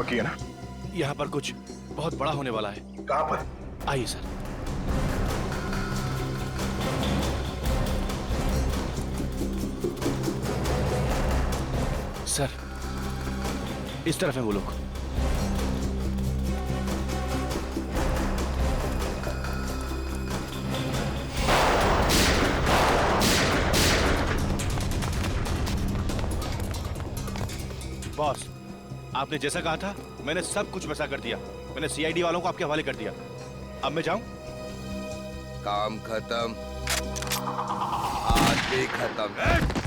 पक्की है ना? यहाँ पर कुछ बहुत बड़ा होने वाला है। कहाँ पर? आइए सर। सर, इस तरफ है वो लोग। बॉस, आपने जैसा कहा था मैंने सब कुछ वैसा कर दिया। मैंने सीआईडी वालों को आपके हवाले कर दिया। अब मैं जाऊं? काम खत्म, आज भी खत्म।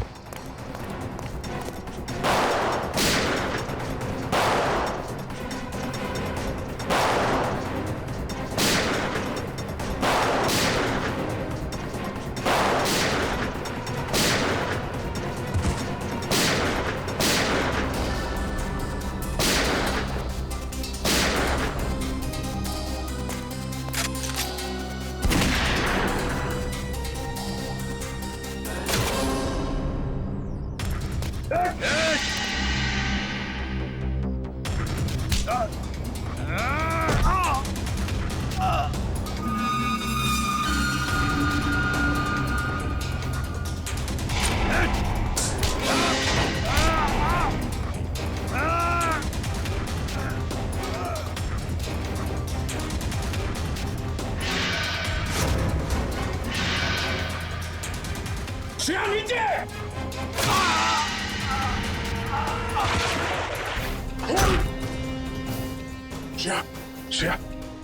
श्रेया,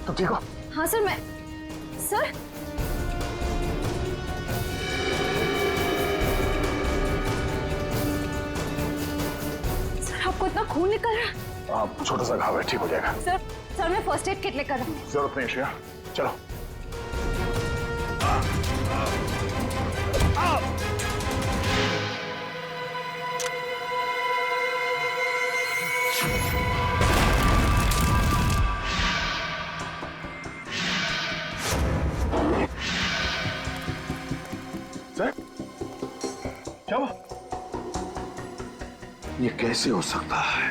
तुम ठीक हो? हाँ सर, मैं सर आपको इतना खून निकल रहा है? छोटा सा घाव है, ठीक हो जाएगा। सर मैं फर्स्ट एड किट लेकर आऊं। जरूरत नहीं श्रेया, चलो। सर, क्या हुआ? ये कैसे हो सकता है?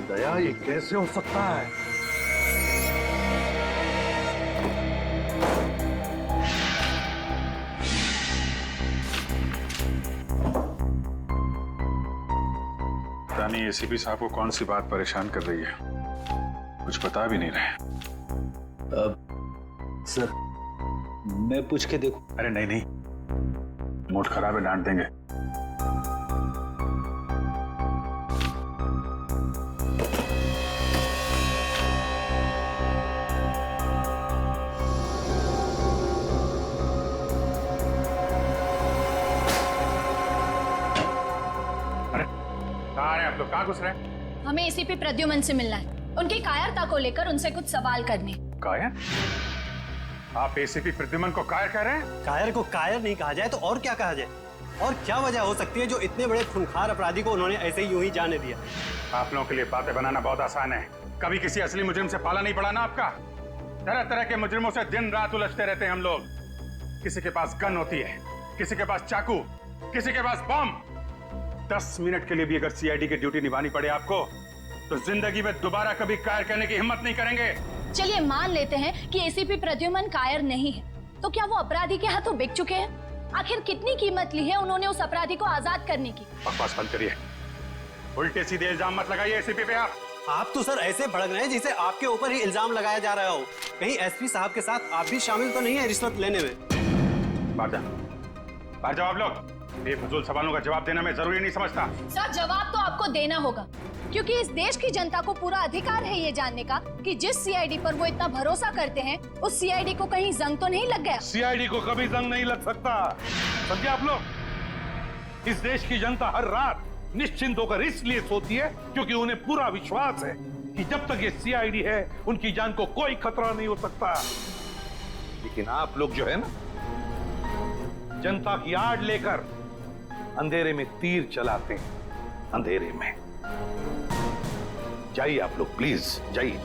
दया, ये कैसे हो सकता है? रानी, एसीपी साहब को कौन सी बात परेशान कर रही है? कुछ बता भी नहीं रहे। सर, मैं पूछ के देखूं? अरे नहीं नहीं, मूड खराब है, डांट देंगे। अरे कहाँ आ रहे हैं आप लोग? कहाँ घुस रहे हैं? हमें एसीपी प्रद्युमन से मिलना है। उनकी कायरता को लेकर उनसे कुछ सवाल करने। कायर? आप एसीपी प्रद्युमन को कायर कह रहे हैं? कायर को कायर नहीं कहा जाए तो और क्या कहा जाए? और क्या वजह हो सकती है जो इतने बड़े खूंखार अपराधी को उन्होंने ऐसे ही यूं ही जाने दिया? आप लोगों के लिए बातें बनाना बहुत आसान है। कभी किसी असली मुजरिम से पाला नहीं पड़ा ना आपका। तरह तरह के मुजरिमों से दिन रात उलझते रहते हैं हम लोग। किसी के पास गन होती है, किसी के पास चाकू, किसी के पास बम। 10 मिनट के लिए भी अगर सीआईडी की ड्यूटी निभानी पड़े आपको, तो जिंदगी में दोबारा कभी कायर करने की हिम्मत नहीं करेंगे। चलिए मान लेते हैं कि एसीपी प्रद्युमन कायर नहीं है, तो क्या वो अपराधी के हाथों बिक चुके हैं? आखिर कितनी कीमत ली है उन्होंने उस अपराधी को आजाद करने की? बकवास बंद करिए, उल्टे सीधे इल्जाम मत लगाइए एसीपी पे। आप तो सर ऐसे भड़क रहे हैं जिसे आपके ऊपर ही इल्जाम लगाया जा रहा हो। कहीं एसपी साहब के साथ आप भी शामिल तो नहीं है रिश्वत लेने में? बाहर जाओ आप लोग। बेफजूल सवालों का जवाब देना मैं जरूरी नहीं समझता। सर, जवाब तो आपको देना होगा, क्योंकि इस देश की जनता को पूरा अधिकार है ये जानने का कि जिस सीआईडी पर वो इतना भरोसा करते हैं, उस सीआईडी को कहीं जंग तो नहीं लग गया। सीआईडी को कभी जंग नहीं लग सकता, समझे आप लोग? इस देश की जनता हर रात निश्चिंत होकर इसलिए सोती है क्योंकि उन्हें पूरा विश्वास है कि जब तक ये सीआईडी है उनकी जान को कोई खतरा नहीं हो सकता। लेकिन आप लोग जो है ना, जनता की आड़ लेकर अंधेरे में तीर चलाते हैं। अंधेरे में जाइए आप लोग, प्लीज जाइए।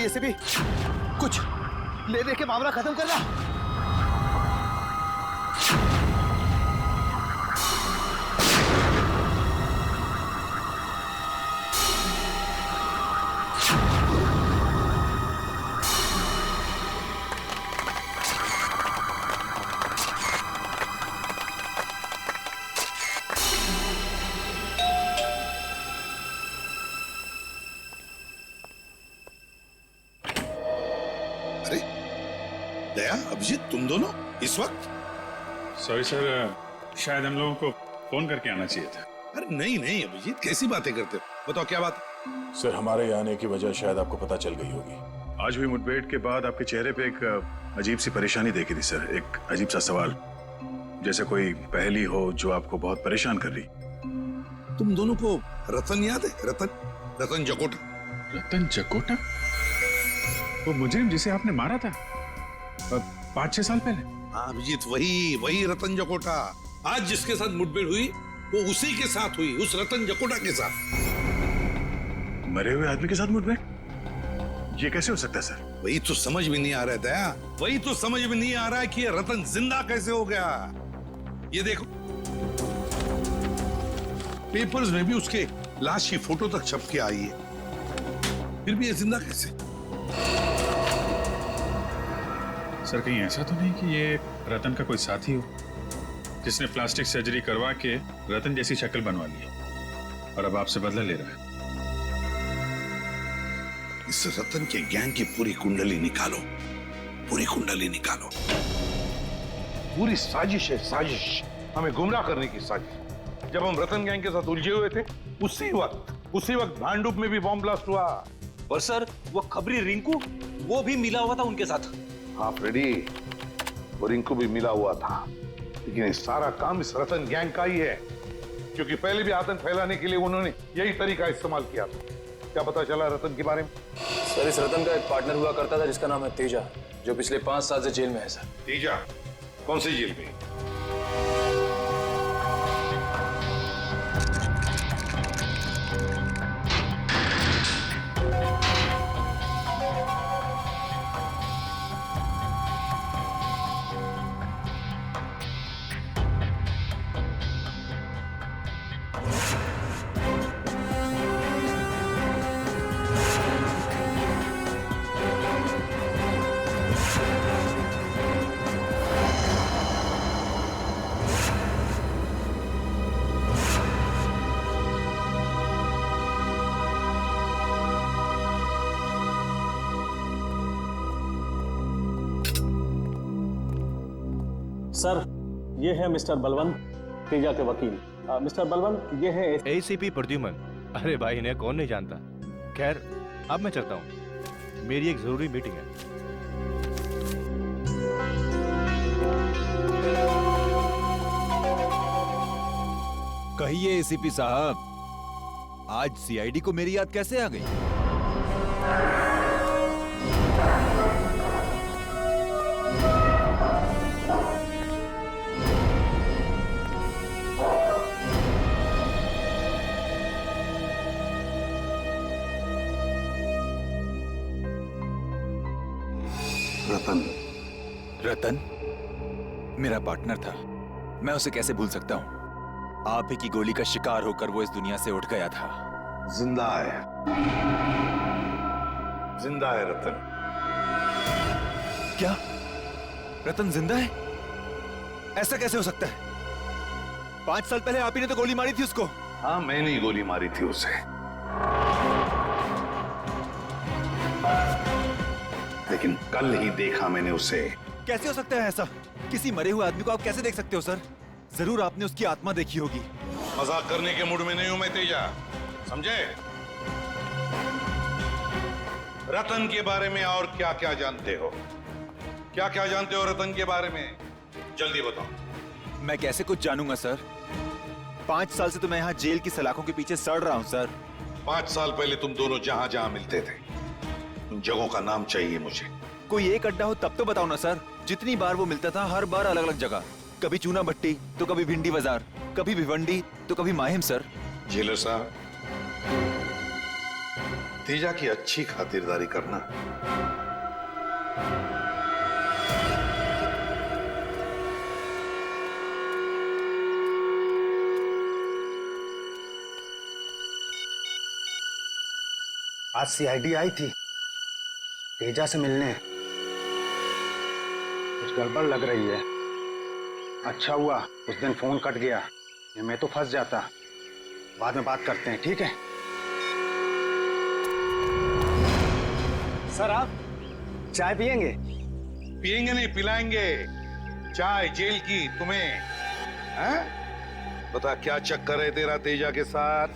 एसीपी, कुछ ले दे के मामला खत्म करना। अरे दया, अभिजीत, तुम दोनों इस वक्त? सॉरी सर, शायद हम लोगों को फोन करके आना चाहिए था। अरे नहीं नहीं अभिजीत, कैसी बातें करते हो? बताओ क्या बात है? सर, हमारे आने की वजह शायद आपको पता चल गई होगी। आज हुई मुठभेड़ के बाद आपके चेहरे पे एक अजीब सी परेशानी देखी थी सर, एक अजीब सा सवाल, जैसे कोई पहेली हो जो आपको बहुत परेशान कर रही। तुम दोनों को रतन याद है? रतन जकोटा। रतन जकोटा? वो मुजरिम जिसे आपने मारा था 5-6 साल पहले? हाँ अभिजीत, वही रतन जकोटा। आज जिसके साथ मुठभेड़ हुई वो उसी के साथ हुई, उस रतन जकोटा के साथ। मरे हुए आदमी के साथ मुठभेड़? ये कैसे हो सकता है सर? वही तो समझ में नहीं आ रहा है दया, वही तो समझ में नहीं आ रहा है कि ये रतन जिंदा कैसे हो गया। ये देखो, पेपर्स में भी उसके लाश की फोटो तक छप के आई है, फिर भी ये जिंदा कैसे? सर, कहीं ऐसा तो नहीं कि ये रतन का कोई साथी हो जिसने प्लास्टिक सर्जरी करवा के रतन जैसी शक्ल बनवा ली और अब आपसे बदला ले रहा है? इस रतन के गैंग की पूरी कुंडली निकालो, पूरी कुंडली निकालो। पूरी साजिश है, साजिश, हमें गुमराह करने की साजिश। जब हम रतन गैंग के साथ उलझे हुए थे उसी वक्त भांडुप में भी बॉम्ब ब्लास्ट हुआ। और सर, वो खबरी रिंकू, वो भी मिला हुआ था उनके साथ। हाँ फ्रेडी, वो रिंकू भी मिला हुआ था, लेकिन ये सारा काम इस रतन गैंग का ही है, क्योंकि पहले भी आतंक फैलाने के लिए उन्होंने यही तरीका इस्तेमाल किया था। क्या पता चला रतन के बारे में? सर, इस रतन का एक पार्टनर हुआ करता था जिसका नाम है तेजा, जो पिछले 5 साल से जेल में है सर। तेजा? कौन सी जेल में? सर, ये है मिस्टर बलवंत, तेजा के वकील। मिस्टर बलवंत, ये है एसीपी प्रद्युमन। अरे भाई, इन्हें कौन नहीं जानता। खैर, अब मैं चलता हूँ, मेरी एक जरूरी मीटिंग है। कहिए एसीपी साहब, आज सीआईडी को मेरी याद कैसे आ गई? रतन मेरा पार्टनर था, मैं उसे कैसे भूल सकता हूं? आप ही की गोली का शिकार होकर वो इस दुनिया से उठ गया था। जिंदा है, जिंदा है रतन। क्या रतन जिंदा है? ऐसा कैसे हो सकता है? 5 साल पहले आप ही ने तो गोली मारी थी उसको। हाँ, मैंने ही गोली मारी थी उसे, लेकिन कल ही देखा मैंने उसे। कैसे हो सकता है ऐसा? किसी मरे हुए आदमी को आप कैसे देख सकते हो सर? जरूर आपने उसकी आत्मा देखी होगी। मजाक करने के मूड में नहीं हूं मैं तेजा, समझे? रतन के बारे में और क्या क्या जानते हो? क्या क्या जानते हो रतन के बारे में? जल्दी बताओ। मैं कैसे कुछ जानूंगा सर? 5 साल से तो मैं यहाँ जेल की सलाखों के पीछे सड़ रहा हूँ सर। 5 साल पहले तुम दोनों जहां जहां मिलते थे, उन जगहों का नाम चाहिए मुझे। कोई एक अड्डा हो तब तो बताओ ना सर। जितनी बार वो मिलता था, हर बार अलग अलग जगह। कभी चूना भट्टी, तो कभी भिंडी बाजार, कभी भिवंडी, तो कभी माहिम सर। जेलर साहब, तेजा की अच्छी खातिरदारी करना। आज सीआईडी आई थी तेजा से मिलने। कुछ गड़बड़ लग रही है। अच्छा हुआ उस दिन फोन कट गया, ये मैं तो फंस जाता। बाद में बात करते हैं, ठीक है? सर आप चाय पियेंगे? पियेंगे नहीं, पिलाएंगे। चाय जेल की तुम्हें, हैं? बता क्या चक्कर है तेरा तेजा के साथ?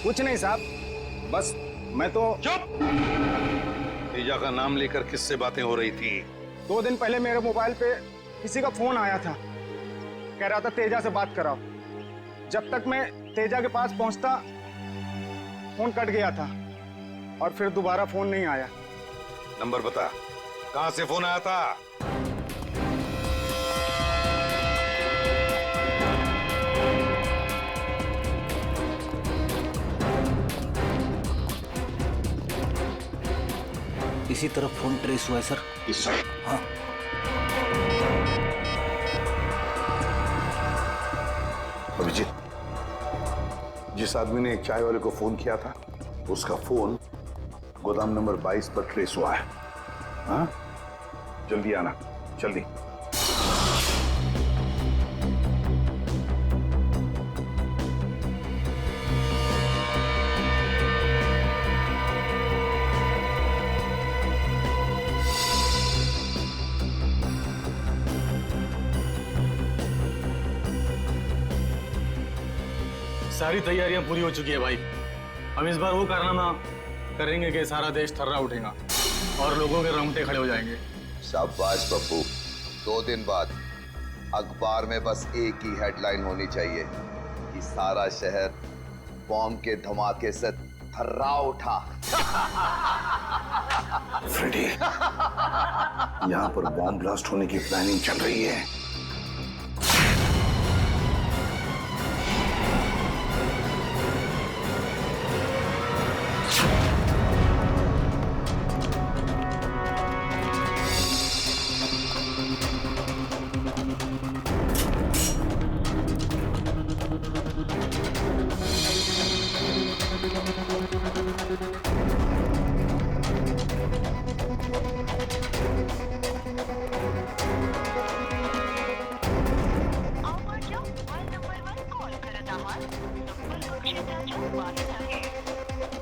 कुछ नहीं साहब, बस मैं तो। चुप! तेजा का नाम लेकर किससे बातें हो रही थी? 2 दिन पहले मेरे मोबाइल पे किसी का फोन आया था, कह रहा था तेजा से बात कराओ। जब तक मैं तेजा के पास पहुंचता फोन कट गया था और फिर दोबारा फोन नहीं आया। नंबर बता, कहां से फोन आया था? इसी तरफ फोन ट्रेस हुआ है सर। इस साइड? हाँ। अभिजीत, जिस आदमी ने चाय वाले को फोन किया था उसका फोन गोदाम नंबर 22 पर ट्रेस हुआ है। हाँ, जल्दी आना, जल्दी। सारी तैयारियां पूरी हो चुकी है भाई। हम इस बार वो कारनामा करेंगे कि सारा देश थर्रा उठेगा और लोगों के रोंगटे खड़े हो जाएंगे। शाबाश पप्पू। 2 दिन बाद अखबार में बस एक ही हेडलाइन होनी चाहिए कि सारा शहर बॉम्ब के धमाके से थर्रा उठा। फ्रेडी, यहाँ पर बॉम्ब ब्लास्ट होने की प्लानिंग चल रही है।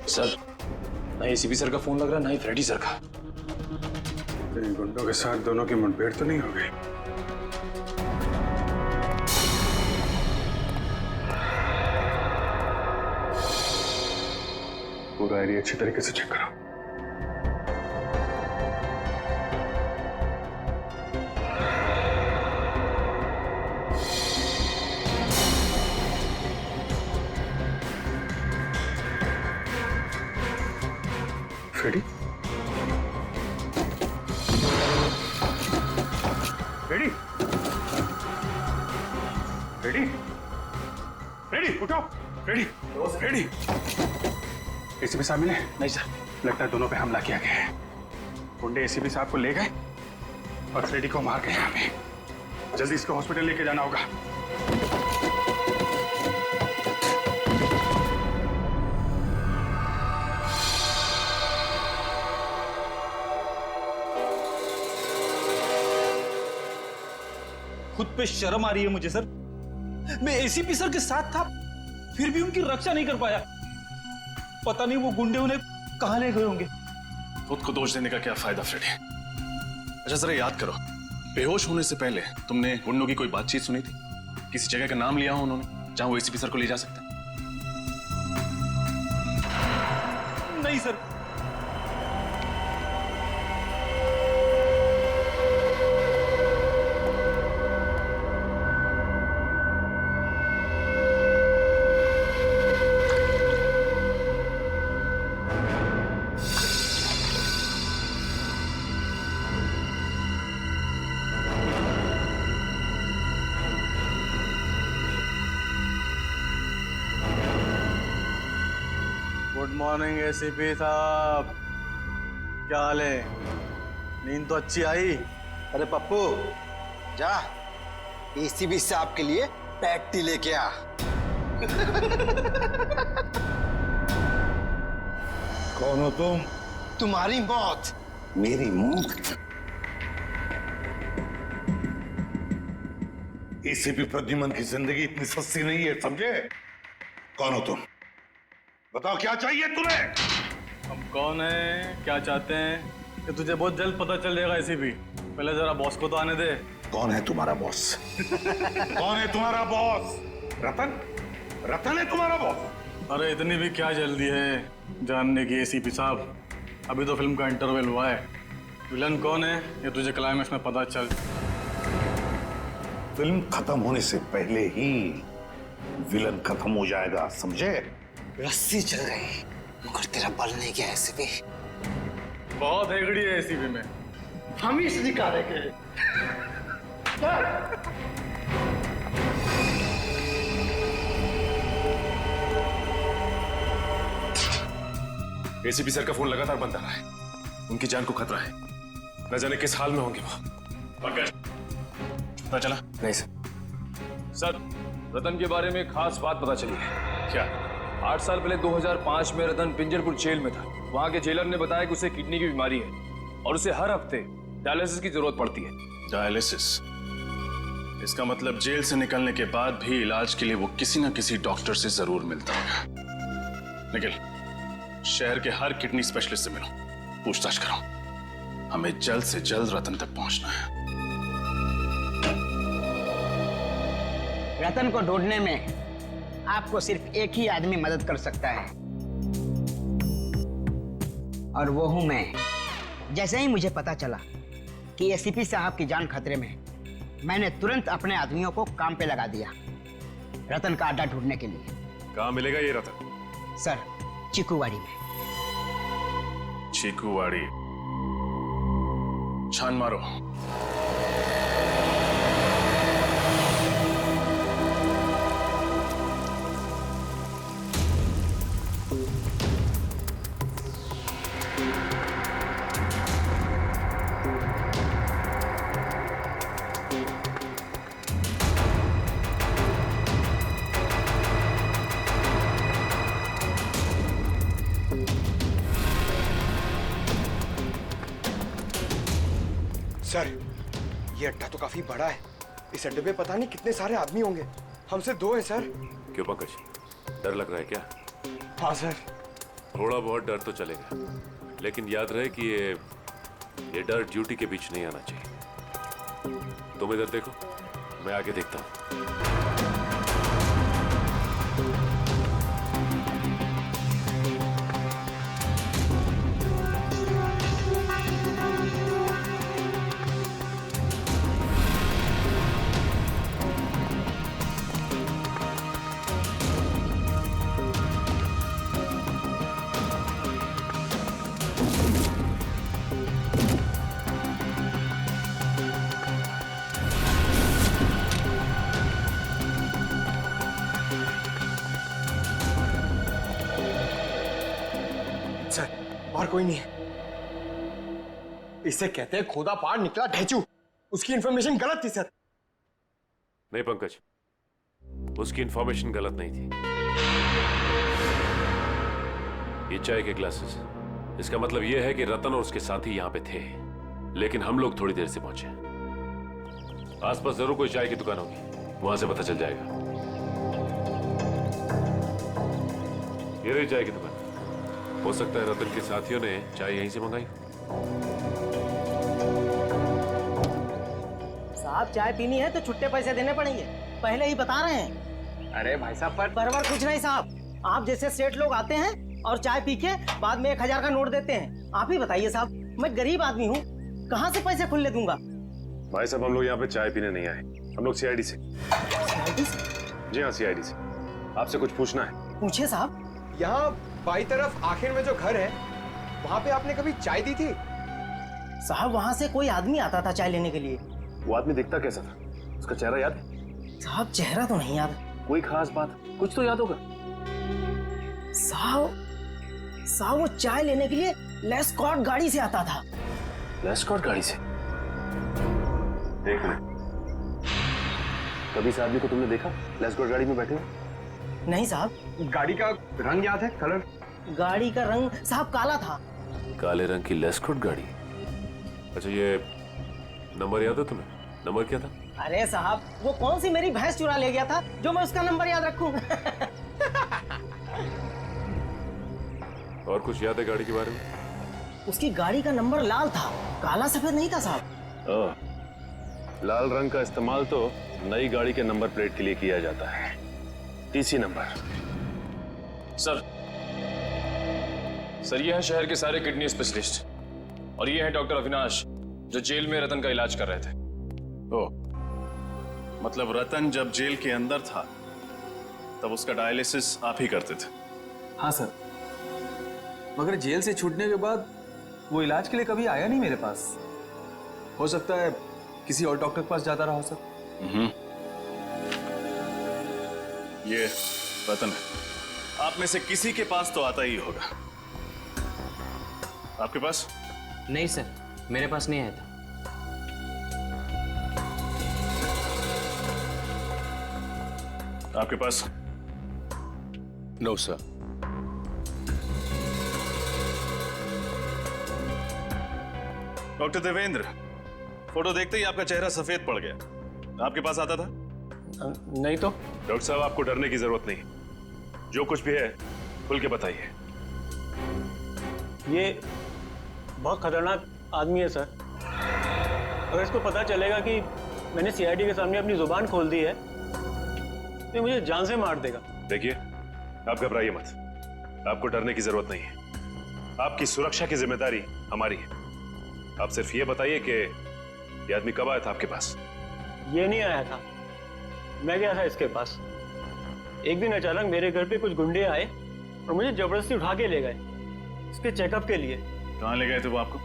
सर, ना एसीपी सर का फोन लग रहा, ना ही फ्रेडी सर का। इन गुंडों के साथ दोनों की मुठभेड़ तो नहीं हो गई? पूरा एरिया अच्छी तरीके से चेक करो। फ्रेडी? फ्रेडी? फ्रेडी? फ्रेडी उठो! फ्रेडी! फ्रेडी! एसीपी साहब मिले? नहीं सर। लगता है दोनों पे हमला किया गया है। गुंडे एसीपी साहब को ले गए और फ्रेडी को मार गए। हमें जल्दी इसको हॉस्पिटल लेके जाना होगा। खुद पे शर्म आ रही है मुझे सर। मैं एसीपी सर के साथ था, फिर भी उनकी रक्षा नहीं कर पाया। पता नहीं वो गुंडे उन्हें कहां ले गए होंगे। खुद को दोष देने का क्या फायदा फ्रेडी? अच्छा जरा याद करो, बेहोश होने से पहले तुमने गुंडों की कोई बातचीत सुनी थी? किसी जगह का नाम लिया हो उन्होंने जहां वो एसीपी सर को ले जा सकते हैं? नहीं सर। गुड मॉर्निंग एसीपी साहब, क्या हाल है? नींद तो अच्छी आई? अरे पप्पू जा एसीपी साहब के लिए पैटी लेके आ। कौन हो तुम? तुम्हारी मौत। मेरी मौत? एसीपी प्रद्युमन की जिंदगी इतनी सस्ती नहीं है, समझे? कौन हो तुम? बताओ क्या चाहिए तुम्हें? हम कौन है, क्या चाहते हैं, कि तुझे बहुत जल्द पता चल जाएगा एसीपी। पहले जरा बॉस को तो आने दे। कौन है तुम्हारा बॉस? कौन है तुम्हारा बॉस? रतन? रतन है तुम्हारा बॉस? अरे इतनी भी क्या जल्दी है जानने की एसीपी साहब, अभी तो फिल्म का इंटरवल हुआ है। विलन कौन है ये तुझे क्लाइमैक्स में पता चल। फिल्म खत्म होने से पहले ही विलन खत्म हो जाएगा, समझे? रस्सी चल रही मगर तेरा बल नहीं गया एसीपी। बहुत हेगड़ी है एसीपी में। हम ही निकालेंगे। एसीपी सर का फोन लगातार बंद आ रहा है, उनकी जान को खतरा है, न जाने किस हाल में होंगे वो। पंकज, पता चला? नहीं सर, रतन के बारे में खास बात पता चली है। क्या? 8 साल पहले 2005 में रतन पिंजरपुर जेल में था। वहां के जेलर ने बताया कि उसे किडनी की बीमारी है और उसे हर हफ्ते डायलिसिस की जरूरत पड़ती है। डायलिसिस? इसका मतलब जेल से निकलने के बाद भी इलाज के लिए वो किसी न किसी डॉक्टर से जरूर मिलता होगा। निखिल, शहर के हर किडनी स्पेशलिस्ट से मिलो, पूछताछ करो। हमें जल्द से जल्द रतन तक पहुंचना है। रतन को ढूंढने में आपको सिर्फ एक ही आदमी मदद कर सकता है और वो हूं मैं। जैसे ही मुझे पता चला कि एसीपी साहब की जान खतरे में, मैंने तुरंत अपने आदमियों को काम पे लगा दिया रतन का अड्डा ढूंढने के लिए। कहां मिलेगा ये रतन? सर, चीकूवाड़ी में। चीकूवाड़ी? छान मारो। सर, ये अड्डा तो काफी बड़ा है। इस अड्डे पे पता नहीं कितने सारे आदमी होंगे। हमसे 2 हैं सर। क्यों पंकज, डर लग रहा है क्या? हाँ सर। थोड़ा बहुत डर तो चलेगा, लेकिन याद रहे कि ये डर ड्यूटी के बीच नहीं आना चाहिए। तुम इधर देखो, मैं आगे देखता हूँ। और कोई नहीं है। इसे कहते हैं खोदा पार निकला ढेचू। उसकी इंफॉर्मेशन गलत थी सर। नहीं पंकज, उसकी इंफॉर्मेशन गलत नहीं थी। ये चाय के ग्लासेस, इसका मतलब यह है कि रतन और उसके साथी यहां पे थे, लेकिन हम लोग थोड़ी देर से पहुंचे। आसपास जरूर कोई चाय की दुकान होगी, वहां से पता चल जाएगा। ये रही चाय की दुकान। हो सकता है रतन के साथियों ने चाय यहीं से मंगाई। साहब, चाय पीनी है तो छुट्टे पैसे देने पड़ेंगे, पहले ही बता रहे हैं। अरे भाई साहब, पर कुछ नहीं साहब। आप जैसे सेठ लोग आते हैं और चाय पी के बाद में 1000 का नोट देते हैं। आप ही बताइए साहब, मैं गरीब आदमी हूँ, कहाँ से पैसे खुले दूंगा? भाई साहब, हम लोग यहाँ पे चाय पीने नहीं आए, हम लोग सीआईडी से। जी हाँ, सीआईडी से। आपसे कुछ पूछना है। पूछिए साहब। यहाँ बाई तरफ आखिर में जो घर है, वहाँ पे आपने कभी चाय दी थी? साहब, वहाँ से कोई आदमी आता था चाय लेने के लिए। वो आदमी दिखता कैसा था? उसका चेहरा याद है? साहब, चेहरा तो नहीं याद। कोई खास बात, कुछ तो याद होगा। साहब, साहब वो चाय लेने के लिए लेस्कॉट गाड़ी से आता था। लेस्कॉट गाड़ी से? देख ले, कभी इस आदमी को तुमने देखा लेस्कॉट गाड़ी में बैठे हुए? नहीं साहब। गाड़ी का रंग याद है? कलर? गाड़ी का रंग साहब काला था। काले रंग की लेस्कॉट गाड़ी? अच्छा, ये नंबर याद है तुम्हें? नंबर क्या था? अरे साहब, वो कौन सी मेरी भैंस चुरा ले गया था जो मैं उसका नंबर याद रखूं? और कुछ याद है गाड़ी के बारे में? उसकी गाड़ी का नंबर लाल था, काला सफेद नहीं था साहब। लाल रंग का इस्तेमाल तो नई गाड़ी के नंबर प्लेट के लिए किया जाता है, टीसी नंबर। सर ये है शहर के सारे किडनी स्पेशलिस्ट और ये है डॉक्टर अविनाश जो जेल में रतन का इलाज कर रहे थे। ओ, मतलब रतन जब जेल के अंदर था तब उसका डायलिसिस आप ही करते थे? हाँ सर, मगर जेल से छूटने के बाद वो इलाज के लिए कभी आया नहीं मेरे पास। हो सकता है किसी और डॉक्टर के पास जाता रहा हो सर। ये रतन है, आप में से किसी के पास तो आता ही होगा। आपके पास? नहीं सर, मेरे पास नहीं आया था। आपके पास? No sir. Doctor Devendra, photo देखते ही आपका चेहरा सफेद पड़ गया। आपके पास आता था? नहीं तो। डॉक्टर साहब, आपको डरने की जरूरत नहीं, जो कुछ भी है खुल के बताइए। ये बहुत खतरनाक आदमी है सर। अगर इसको पता चलेगा कि मैंने सीआईडी के सामने अपनी जुबान खोल दी है तो मुझे जान से मार देगा। देखिए, आप घबराइए मत, आपको डरने की जरूरत नहीं है। आपकी सुरक्षा की जिम्मेदारी हमारी है। आप सिर्फ ये बताइए कि ये आदमी कब आया था आपके पास? ये नहीं आया था, मैं गया था इसके पास। एक दिन अचानक मेरे घर पे कुछ गुंडे आए और मुझे जबरदस्ती उठा के ले गए इसके चेकअप के लिए। कहाँ ले गए थे वो आपको?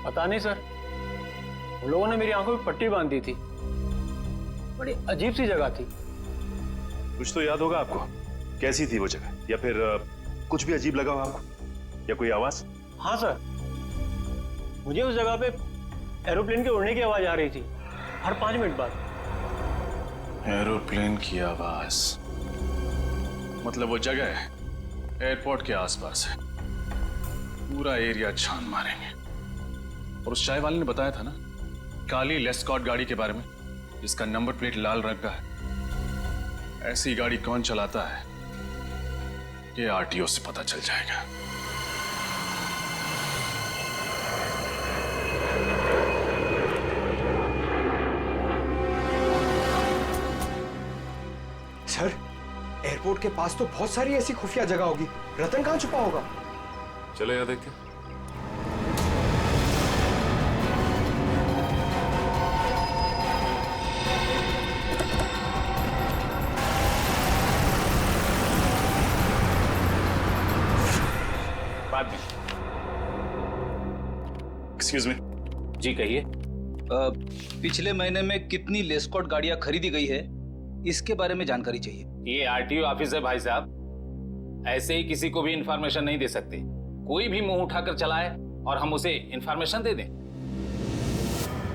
पता नहीं सर, उन लोगों ने मेरी आंखों में पट्टी बांध दी थी। बड़ी अजीब सी जगह थी। कुछ तो याद होगा आपको, कैसी थी वो जगह? या फिर कुछ भी अजीब लगा हो आपको, या कोई आवाज? हाँ सर, मुझे उस जगह पे एरोप्लेन के उड़ने की आवाज आ रही थी हर 5 मिनट बाद। एरोप्लेन की आवाज? मतलब वो जगह है एयरपोर्ट के आसपास है, पूरा एरिया छान मारेंगे। और उस चाय वाले ने बताया था ना काली लेस्कॉट गाड़ी के बारे में, जिसका नंबर प्लेट लाल रंग का है। ऐसी गाड़ी कौन चलाता है ये आरटीओ से पता चल जाएगा। सर, एयरपोर्ट के पास तो बहुत सारी ऐसी खुफिया जगह होगी, रतन कहाँ छुपा होगा? चलो यहाँ देखते हैं। बाद में। Excuse me. जी कहिए। पिछले महीने में कितनी लेस्कॉट गाड़ियां खरीदी गई है, इसके बारे में जानकारी चाहिए। ये आरटीओ ऑफिस है भाई साहब, ऐसे ही किसी को भी इंफॉर्मेशन नहीं दे सकते। कोई भी मुंह उठाकर चलाए और हम उसे इंफॉर्मेशन दे दें।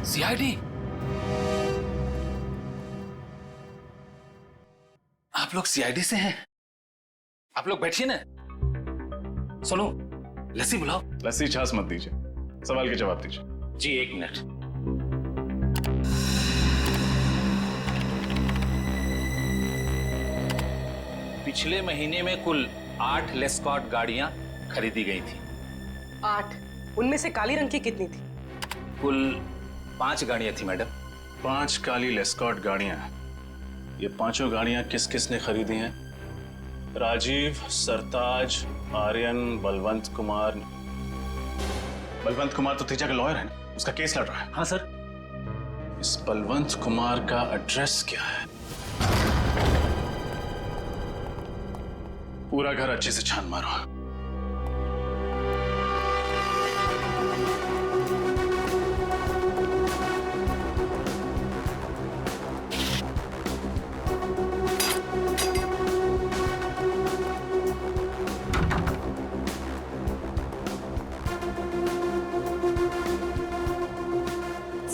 सीआईडी, आप लोग सीआईडी से हैं? आप लोग बैठिए ना। सुनो, लस्सी बुलाओ। लस्सी छाछ मत दीजिए, सवाल के जवाब दीजिए। जी 1 मिनट। पिछले महीने में कुल 8 लेस्कॉट गाड़ियां खरीदी गई थी। 8? उनमें से काली रंग की कितनी थी? कुल 5 गाड़ियां थी मैडम। 5 काली लेस्कॉट गाड़ियां। ये पांचों गाड़ियां किस किस ने खरीदी हैं? राजीव, सरताज, आर्यन, बलवंत कुमार। बलवंत कुमार तो तेजा का लॉयर है ना, उसका केस लड़ रहा है। हाँ सर। इस बलवंत कुमार का एड्रेस क्या है? पूरा घर अच्छे से छान मारो।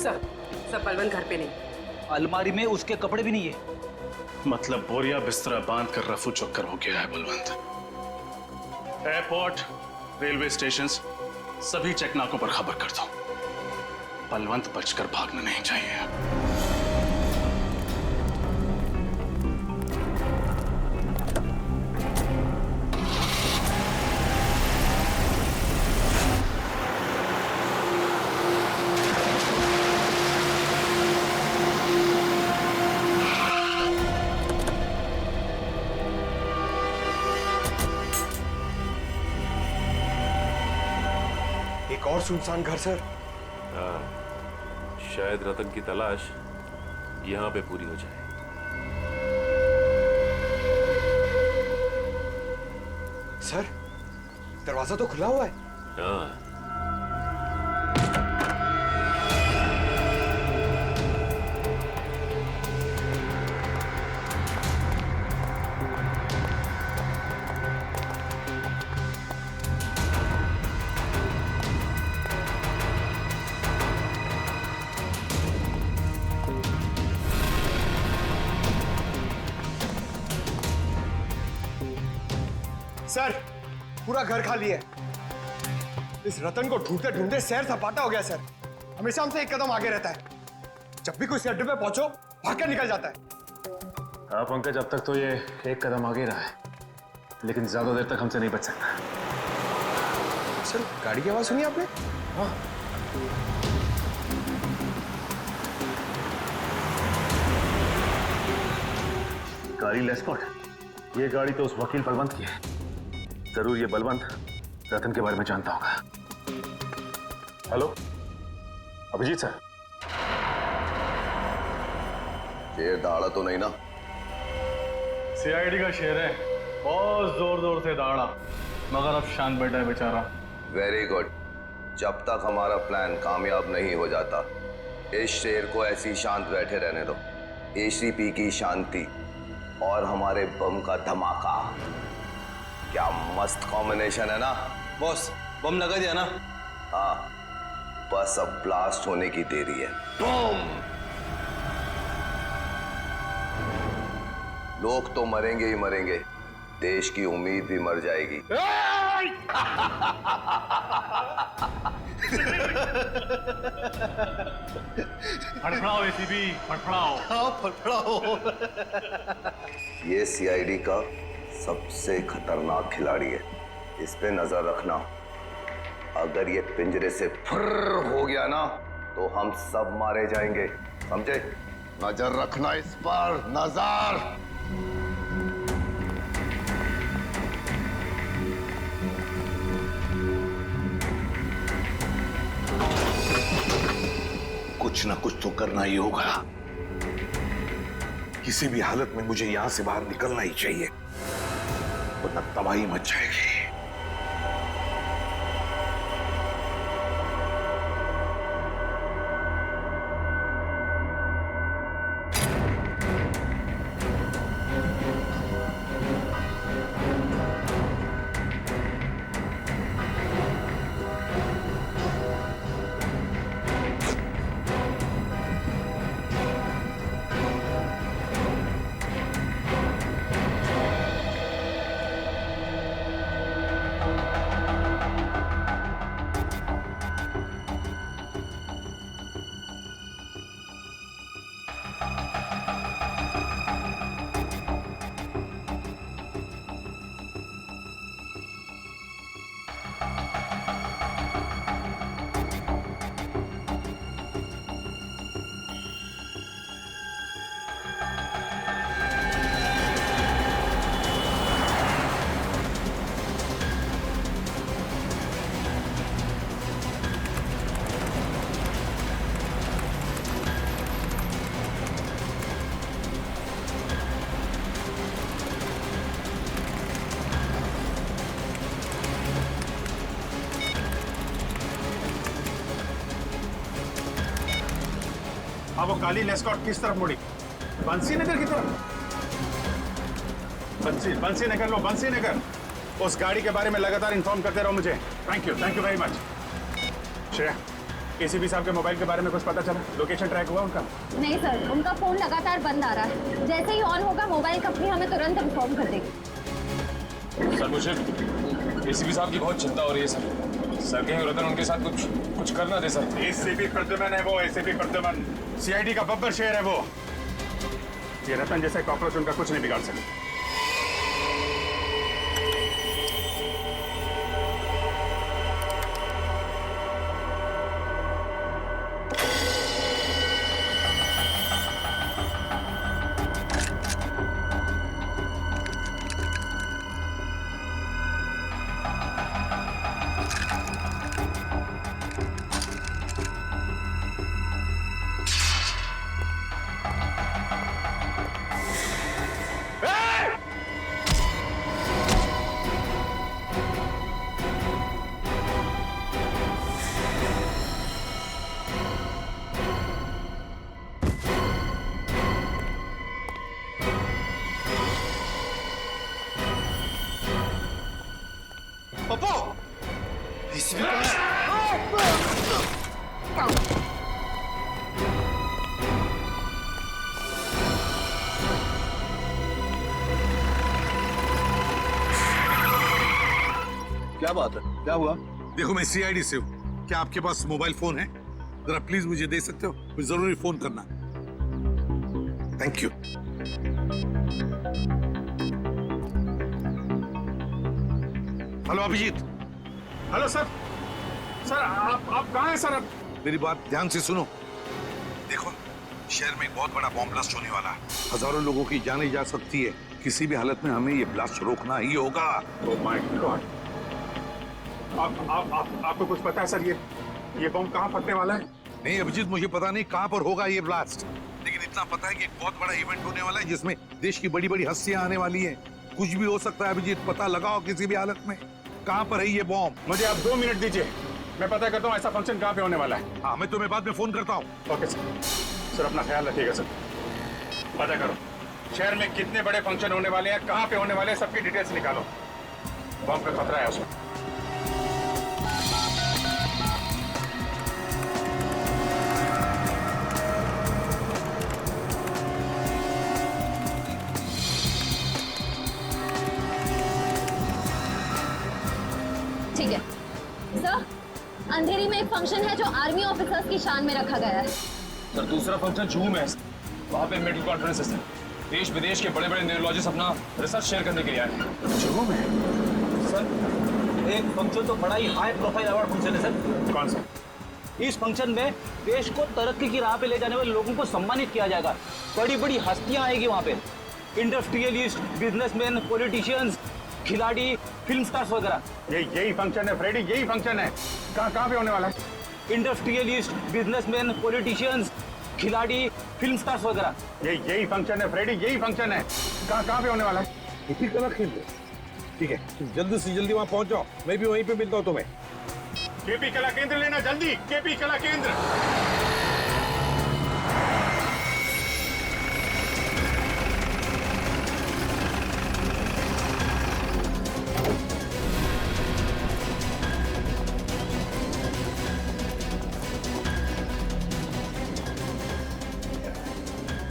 सर बलवंत घर पे नहीं। अलमारी में उसके कपड़े भी नहीं है। मतलब बोरिया बिस्तरा बांध कर रफू चक्कर हो गया है बलवंत। एयरपोर्ट, रेलवे स्टेशन, सभी चेकनाकों पर खबर कर दो। बलवंत बचकर भागना नहीं चाहिए। एक और सुनसान घर सर। हाँ, शायद रतन की तलाश यहां पे पूरी हो जाए। सर दरवाजा तो खुला हुआ है। हाँ, सर पूरा घर खाली है। इस रतन को ढूंढते ढूंढते सैर सपाटा हो गया सर। हमेशा हमसे एक कदम आगे रहता है। जब भी कोई अड्डे पे पहुंचो भाग कर निकल जाता है। हाँ पंकज, अब तक तो ये एक कदम आगे रहा है, लेकिन ज्यादा देर तक हमसे नहीं बच सकता। सर गाड़ी की आवाज सुनी आपने? हाँ। गाड़ी लेस्कॉट, ये गाड़ी तो उस वकील बलवंत की है। जरूर ये बलवंत रतन के बारे में जानता होगा। Hello Abhijeet sir. शेर दहाड़ा तो नहीं ना? सीआईडी का शेर है, बहुत जोर जोर से दहाड़ा, मगर अब शांत बैठा है बेचारा। Very good. जब तक हमारा प्लान कामयाब नहीं हो जाता, इस शेर को ऐसी शांत बैठे रहने दो। एसीपी की शांति और हमारे बम का धमाका, क्या मस्त कॉम्बिनेशन है ना? बॉस बम लगा दिया ना? हाँ, बस अब ब्लास्ट होने की देरी है। बूम! लोग तो मरेंगे ही मरेंगे, देश की उम्मीद भी मर जाएगी। फड़फड़ाओ एसीपी, फड़फड़ाओ। हाँ फड़फड़ाओ। ये सीआईडी का सबसे खतरनाक खिलाड़ी है, इस पे नजर रखना। अगर ये पिंजरे से फुर्र हो गया ना तो हम सब मारे जाएंगे, समझे? नजर रखना इस पर, नजर। कुछ ना कुछ तो करना ही होगा। किसी भी हालत में मुझे यहां से बाहर निकलना ही चाहिए, वरना तबाही मच जाएगी। अब वो काली लेस्कॉट किस तरफ मुड़ी? बंसी नगर की तरफ। बंसी नगर लो, बंसी नगर। उस गाड़ी के बारे में लगातार इन्फॉर्म करते रहो मुझे। Thank you very much. Shreya, ACP साहब के मोबाइल के बारे में कुछ पता चला? लोकेशन ट्रैक हुआ उनका? नहीं सर, उनका फोन लगातार बंद आ रहा है। जैसे ही ऑन होगा मोबाइल कंपनी हमें तुरंत इन्फॉर्म कर देगी। सर मुझे एसीपी साहब की बहुत चिंता हो रही है सर कहीं रतन उनके साथ कुछ कर ना दे सर। एसीपी प्रद्युमन है वो, एसीपी प्रद्युमन सीआईडी का बब्बर शेर है वो। ये रतन जैसे कॉकरोच उनका कुछ नहीं बिगाड़ सकते। क्या बात है? क्या हुआ? देखो मैं सीआईडी से हूँ। क्या आपके पास मोबाइल फोन है? जरा प्लीज मुझे दे सकते हो? मुझे जरूरी फोन करना। Thank you. Hello Abhijeet. Hello sir. Sir आप कहाँ हैं सर? मेरी बात ध्यान से सुनो। देखो शहर में एक बहुत बड़ा बॉम्ब ब्लास्ट होने वाला है। हजारों लोगों की जाने जा सकती है। किसी भी हालत में हमें ये ब्लास्ट रोकना ही होगा। Oh my God. आपको कुछ पता है सर? ये बॉम्ब कहाँ फटने वाला है? नहीं अभिजीत, मुझे पता नहीं कहाँ पर होगा ये ब्लास्ट, लेकिन इतना पता है कि एक बहुत बड़ा इवेंट होने वाला है जिसमें देश की बड़ी बड़ी हस्तियां आने वाली हैं। कुछ भी हो सकता है अभिजीत, पता लगाओ किसी भी हालत में कहाँ पर है ये बॉम्ब। मुझे आप 2 मिनट दीजिए, मैं पता करता हूँ ऐसा फंक्शन कहाँ पे होने वाला है। हाँ मैं तुम्हें बाद में फोन करता हूँ। Okay sir. सर अपना ख्याल रखिएगा सर। पता करो शहर में कितने बड़े फंक्शन होने वाले हैं, कहाँ पे होने वाले हैं, सबकी डिटेल्स निकालो। बॉम्ब का खतरा है उसमें। ठीक है सर, अंधेरी में एक फंक्शन है जो आर्मी ऑफिसर्स की शान में रखा गया है। सर दूसरा फंक्शन जूहू में है। वहाँ पे मेडिकल कॉन्फ्रेंस है। देश विदेश के बड़े बड़े न्यूरोलॉजिस्ट अपना रिसर्च शेयर करने के लिए आए हैं। जूहू में? सर एक फंक्शन तो बड़ा ही हाई प्रोफाइल अवार्ड फंक्शन है सर। कौन सा? इस फंक्शन में देश को तरक्की की राह पे ले जाने वाले लोगों को सम्मानित किया जाएगा। बड़ी बड़ी हस्तियां आएगी वहाँ पे, इंडस्ट्रियलिस्ट, बिजनेसमैन, पॉलिटिशियंस, खिलाड़ी, फिल्म स्टार्स वगैरह। यही फंक्शन है फ्रेडी, यही फंक्शन है। कहाँ पे होने वाला है? इंडस्ट्रियलिस्ट, बिजनेसमैन, पॉलिटिशियंस, खिलाड़ी, फिल्म स्टार्स वगैरह। यही फंक्शन है फ्रेडी, यही फंक्शन है। कहाँ पे होने वाला है? इसी कला केंद्र। ठीक है तुम जल्दी से जल्दी वहाँ पहुँच जाओ, मैं भी वहीं पे मिलता हूँ तुम्हें। केपी कला केंद्र लेना जल्दी, केपी कला केंद्र।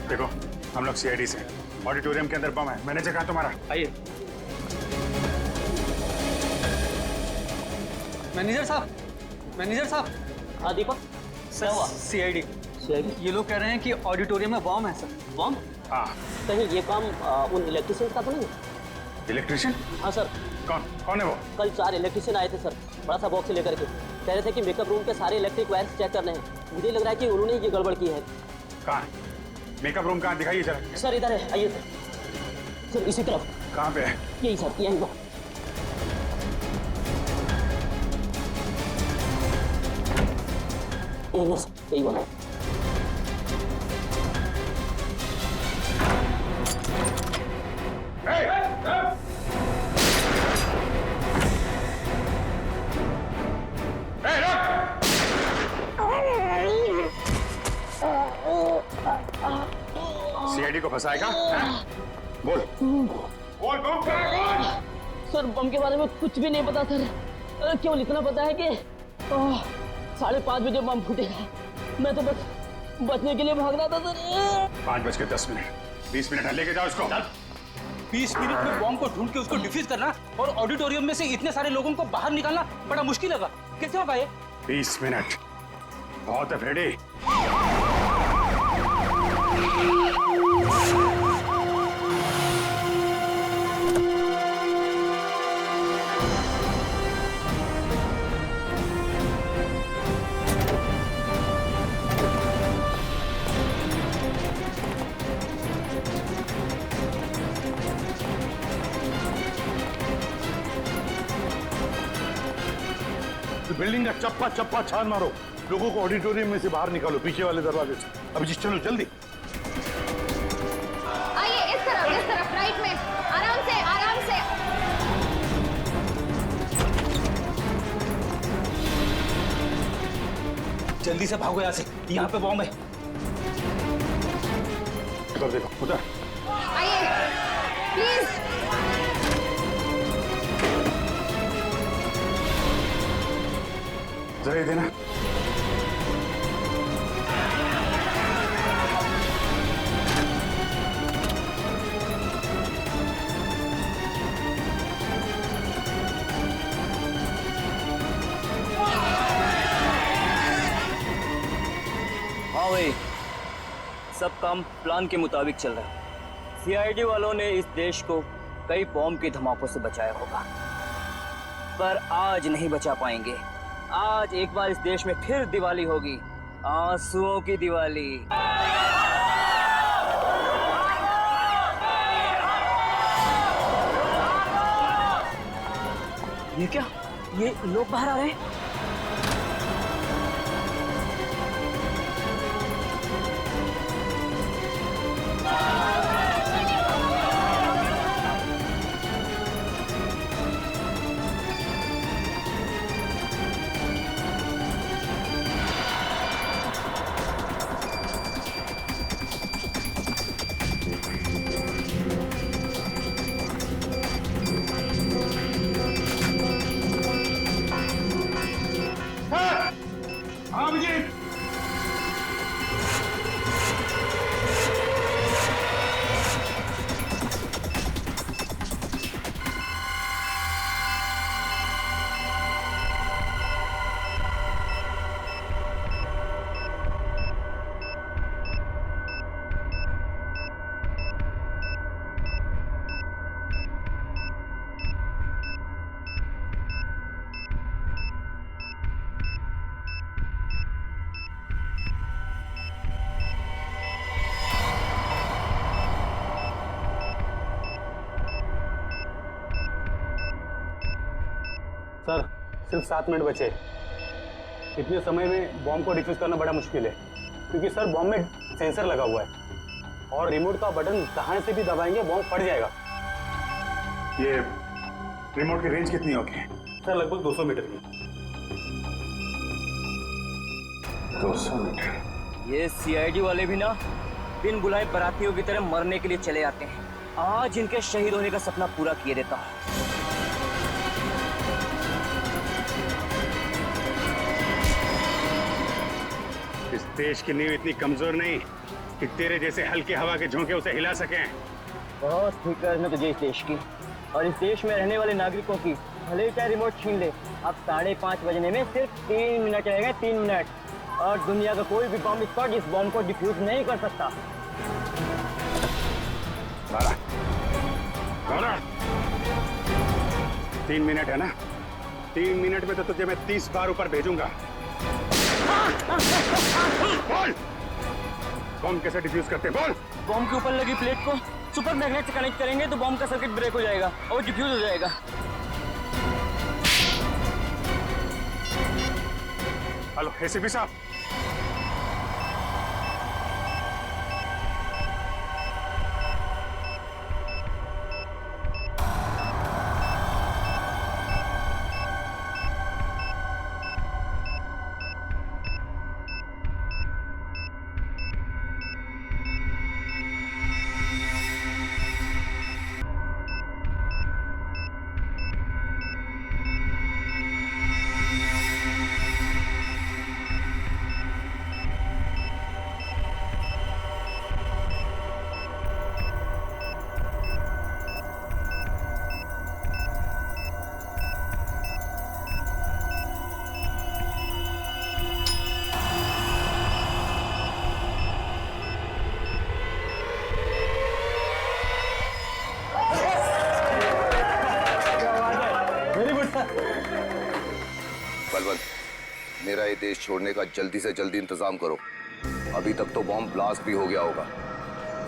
देखो हम लोग सीआईडी से, ऑडिटोरियम के अंदर बम है। मैनेजर कहाँ तुम्हारा? आइए। मैनेजर साहब। हाँ दीपक, क्या हुआ? सीआईडी ये लोग कह रहे हैं कि ऑडिटोरियम में बॉम्ब है सर। बॉम्ब? हाँ। कहीं ये काम उन इलेक्ट्रिशियन का तो नहीं? इलेक्ट्रिशियन? हाँ सर। कौन है वो? कल 4 इलेक्ट्रिशियन आए थे सर, बड़ा सा बॉक्स लेकर के। कह रहे थे कि मेकअप रूम के सारे इलेक्ट्रिक वायर्स चेक करने हैं। मुझे लग रहा है कि उन्होंने ये गड़बड़ की है। कहाँ? मेकअप रूम कहाँ? दिखाइए जरा। सर इधर है, आइए सर। इसी तरफ। कहाँ पे है? यही सर, यही वो। यही वाला। सीआईडी को फंसाएगा? बोल। सर बम के बारे में कुछ भी नहीं पता सर। केवल इतना पता है कि 5:30 बजे बम फूटेगा। मैं तो बस बचने के लिए भाग रहा था सर। 5:10 20 मिनट है, लेके जाओ इसको। 20 मिनट में बॉम्ब को ढूंढ के उसको डिफ्यूज करना और ऑडिटोरियम में से इतने सारे लोगों को बाहर निकालना बड़ा मुश्किल लगा। कैसे होगा ये? 20 मिनट बहुत है फ्रेडी। बिल्डिंग का चप्पा चप्पा छान मारो, लोगों को ऑडिटोरियम में से बाहर निकालो, पीछे वाले दरवाजे से। अभिजीत चलो जल्दी। आइए इस तरफ राइट में, आराम से आराम से। जल्दी से भागो यहाँ से, यहाँ पे बॉम्ब है। उधर देखो, उधर। आइए प्लीज। जरा ये देना। हाँ भाई, सब काम प्लान के मुताबिक चल रहा है। सीआईडी वालों ने इस देश को कई बॉम्ब के धमाकों से बचाया होगा, पर आज नहीं बचा पाएंगे। आज एक बार इस देश में फिर दिवाली होगी, आंसुओं की दिवाली। ये क्या? ये लोग बाहर आ रहे हैं। सर सिर्फ 7 मिनट बचे। इतने समय में बॉम्ब को डिफ्यूज करना बड़ा मुश्किल है, क्योंकि सर बॉम्ब में सेंसर लगा हुआ है और रिमोट का बटन कहाँ से भी दबाएंगे बॉम्ब फट जाएगा। ये रिमोट की रेंज कितनी होगी? सर लगभग 200 मीटर की। 200 मीटर। ये सीआईडी वाले भी ना बिन बुलाए बारातियों की तरह मरने के लिए चले आते हैं। आज इनके शहीद होने का सपना पूरा किए देता हूँ। इस देश की नींव इतनी कमजोर नहीं कि तेरे जैसे हल्की हवा के झोंके उसे हिला सकें। बहुत फिक्र है तुझे इस देश की और इस देश में रहने वाले नागरिकों की। भले चाहे रिमोट छीन ले, अब 5:30 बजने में सिर्फ 3 मिनट रह गए, 3 मिनट, और दुनिया का कोई भी बम स्क्वाड इस बम को डिफ्यूज नहीं कर सकता। 3 मिनट है ना? 3 मिनट में तो तुझे मैं 30 बार ऊपर भेजूंगा। बोल, बम कैसे डिफ्यूज करते? बोल। बम के ऊपर लगी प्लेट को सुपर मैग्नेट से कनेक्ट करेंगे तो बम का सर्किट ब्रेक हो जाएगा और डिफ्यूज हो जाएगा। हेलो एसीपी साहब, छोड़ने का जल्दी से जल्दी इंतजाम करो। अभी तक तो बॉम्ब ब्लास्ट भी हो गया होगा।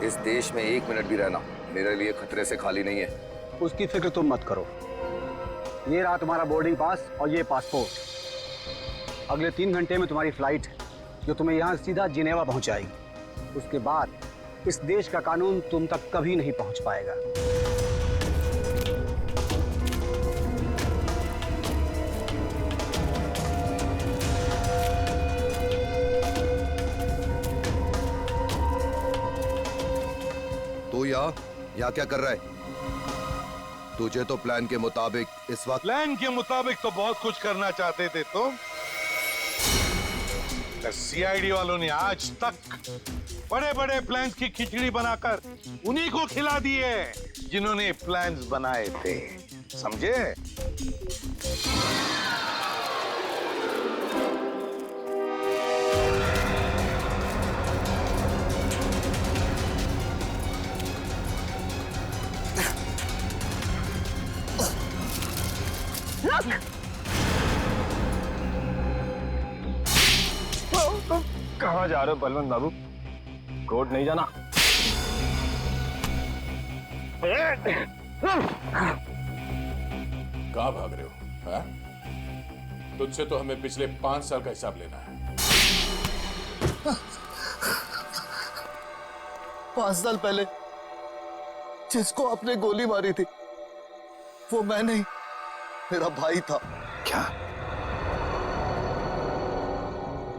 इस देश में 1 मिनट भी रहना मेरे लिए खतरे से खाली नहीं है। उसकी फिक्र तुम मत करो। ये रहा तुम्हारा बोर्डिंग पास और ये पासपोर्ट। अगले 3 घंटे में तुम्हारी फ्लाइट है जो तुम्हें यहाँ सीधा जिनेवा पहुंचाएगी। उसके बाद इस देश का कानून तुम तक कभी नहीं पहुंच पाएगा। तू यहाँ क्या कर रहा है? तुझे तो प्लान के मुताबिक इस वक्त प्लान के मुताबिक तो बहुत कुछ करना चाहते थे तुम। सीआईडी वालों ने आज तक बड़े बड़े प्लान्स की खिचड़ी बनाकर उन्हीं को खिला दिए जिन्होंने प्लान्स बनाए थे, समझे? कहाँ जा रहे हो बलवंत बाबू? कोर्ट नहीं जाना? कहाँ भाग रहे हो? हाँ? तुझसे तो हमें पिछले 5 साल का हिसाब लेना है। 5 साल पहले जिसको आपने गोली मारी थी वो मैं नहीं, मेरा भाई था। क्या?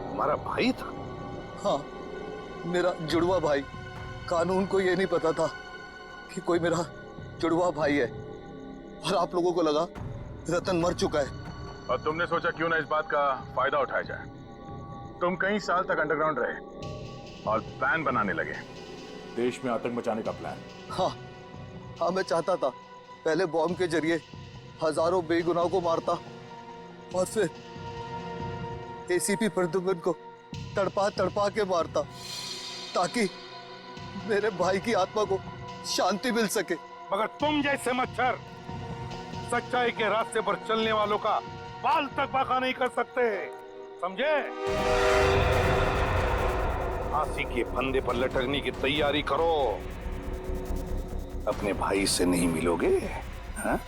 तुम्हारा भाई था? हाँ, मेरा जुड़वा भाई। कानून को ये नहीं पता था कि कोई मेरा जुड़वा भाई है, और आप लोगों को लगा रतन मर चुका है। और तुमने सोचा क्यों ना इस बात का फायदा उठाया जाए। तुम कई साल तक अंडरग्राउंड रहे और प्लान बनाने लगे, देश में आतंक मचाने का प्लान। हाँ, मैं चाहता था पहले बॉम्ब के जरिए हजारों बेगुनाहों को मारता और फिर एसीपी प्रद्युम्न को तड़पा तड़पा के मारता ताकि मेरे भाई की आत्मा को शांति मिल सके। मगर तुम जैसे मच्छर सच्चाई के रास्ते पर चलने वालों का बाल तक बाका नहीं कर सकते, समझे? फांसी के फंदे पर लटकने की तैयारी करो। अपने भाई से नहीं मिलोगे, हाँ?